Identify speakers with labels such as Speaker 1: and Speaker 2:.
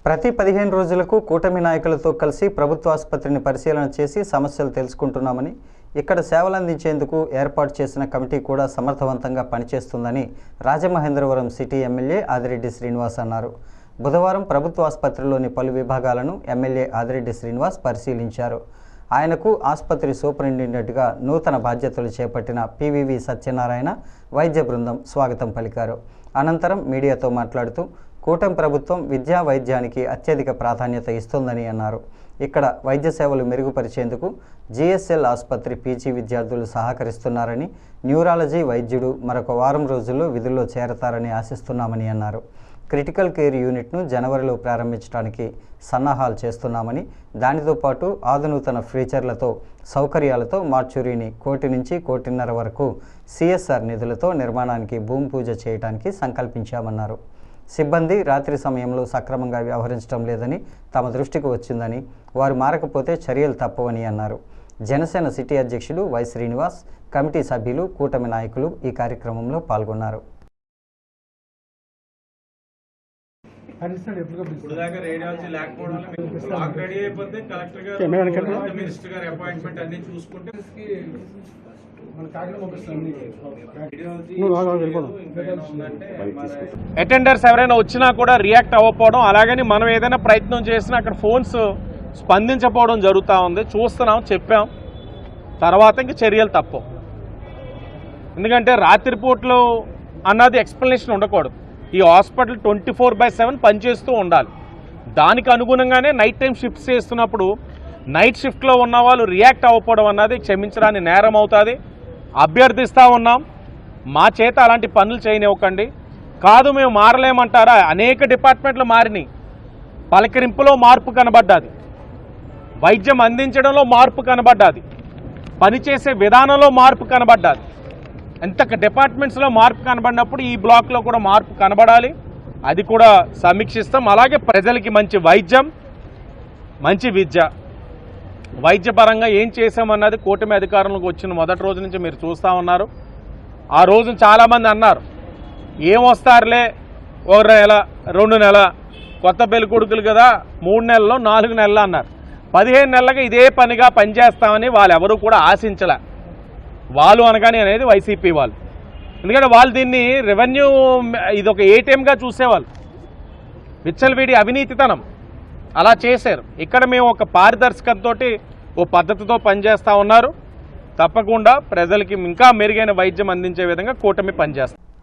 Speaker 1: ప్రతి 15 రోజులకు కూటమి నాయకులతో కలిసి ప్రభుత్వ ఆసుపత్రిని పరిశీలన చేసి సమస్యలు తెలుసుకుంటున్నామని, ఇక్కడ సేవలు అందించేందుకు ఏర్పాటు చేసిన కమిటీ కూడా సమర్థవంతంగా పనిచేస్తుందని రాజమహేంద్రవరం సిటీ ఎమ్మెల్యే ఆదిరెడ్డి శ్రీనివాస్ అన్నారు. బుధవారం ప్రభుత్వ ఆసుపత్రిలోని పలు విభాగాలను ఎమ్మెల్యే ఆదిరెడ్డి శ్రీనివాస్ పరిశీలించారు. ఆయనకు ఆసుపత్రి సూపరింటెండెంట్గా నూతన బాధ్యతలు చేపట్టిన పివివి సత్యనారాయణ వైద్య బృందం స్వాగతం పలికారు. అనంతరం మీడియాతో మాట్లాడుతూ కూటమి ప్రభుత్వం విద్యా వైద్యానికి అత్యధిక ప్రాధాన్యత ఇస్తుందని అన్నారు. ఇక్కడ వైద్య సేవలు మెరుగుపరిచేందుకు జిఎస్ఎల్ ఆసుపత్రి పీజీ విద్యార్థులు సహకరిస్తున్నారని, న్యూరాలజీ వైద్యుడు మరొక వారం రోజుల్లో విధుల్లో చేరతారని ఆశిస్తున్నామని అన్నారు. క్రిటికల్ కేర్ యూనిట్ను జనవరిలో ప్రారంభించడానికి సన్నాహాలు చేస్తున్నామని, దానితో పాటు ఆధునూతన ఫీచర్లతో సౌకర్యాలతో మార్చురీని 1 కోటి నుంచి 1.5 కోటి వరకు సిఎస్ఆర్ నిధులతో నిర్మాణానికి భూమి పూజ చేయడానికి సంకల్పించామన్నారు. సిబ్బంది రాత్రి సమయంలో సక్రమంగా వ్యవహరించడం లేదని తమ దృష్టికి వచ్చిందని, వారు మారకపోతే చర్యలు తప్పవని అన్నారు. జనసేన సిటీ అధ్యక్షుడు వై శ్రీనివాస్, కమిటీ సభ్యులు, కూటమి నాయకులు ఈ కార్యక్రమంలో పాల్గొన్నారు.
Speaker 2: అటెండర్స్ ఎవరైనా వచ్చినా కూడా రియాక్ట్ అవ్వకపోవడం, అలాగని మనం ఏదైనా ప్రయత్నం చేసినా అక్కడ ఫోన్స్ స్పందించకపోవడం జరుగుతూ ఉంది. చూస్తున్నాం, చెప్పాం, తర్వాత ఇంక చర్యలు తప్పవు. ఎందుకంటే రాత్రిపూట్లు అన్నది ఎక్స్ప్లెనేషన్ ఉండకూడదు. ఈ హాస్పిటల్ 24/7 పనిచేస్తూ ఉండాలి. దానికి అనుగుణంగానే నైట్ టైం షిఫ్ట్స్ చేస్తున్నప్పుడు నైట్ షిఫ్ట్లో ఉన్న వాళ్ళు రియాక్ట్ అవ్వకపోవడం అన్నది క్షమించడానికి నేరం అవుతుంది. అభ్యర్థిస్తూ ఉన్నాం, మా చేత అలాంటి పనులు చేయనివ్వకండి. కాదు మేము మారలేమంటారా? అనేక డిపార్ట్మెంట్లు మారినాయి. పలకరింపులో మార్పు కనబడ్డాది, వైద్యం అందించడంలో మార్పు కనబడ్డాది, పనిచేసే విధానంలో మార్పు కనబడ్డాది. ఎంత డిపార్ట్మెంట్స్లో మార్పు కనబడినప్పుడు ఈ బ్లాక్లో కూడా మార్పు కనబడాలి. అది కూడా సమీక్షిస్తాం. అలాగే ప్రజలకి మంచి వైద్యం, మంచి విద్య, వైద్యపరంగా ఏం చేసామన్నది కూటమి అధికారంలోకి వచ్చిన మొదటి రోజు నుంచి మీరు చూస్తూ ఉన్నారు. ఆ రోజు చాలామంది అన్నారు, ఏమొస్తారులే 1 నెల 2 నెల, కొత్త పెళ్లి కొడుకులు కదా 3 నెలల్లో 4 నెలలు అన్నారు. 15 నెలలుగా ఇదే పనిగా పనిచేస్తామని వాళ్ళు ఎవరు కూడా ఆశించలే. వాళ్ళు అనగానే అనేది వైసీపీ వాళ్ళు. ఎందుకంటే వాళ్ళు దీన్ని రెవెన్యూ ఇదొక ఏటీఎంగా చూసేవాళ్ళు. విచ్చలవిడి అవినీతితనం అలా చేశారు. ఇక్కడ మేము ఒక పారదర్శకతతో ఓ పద్ధతితో పనిచేస్తూ ఉన్నారు. తప్పకుండా ప్రజలకి ఇంకా మెరుగైన వైద్యం అందించే విధంగా కూటమి పనిచేస్తాం.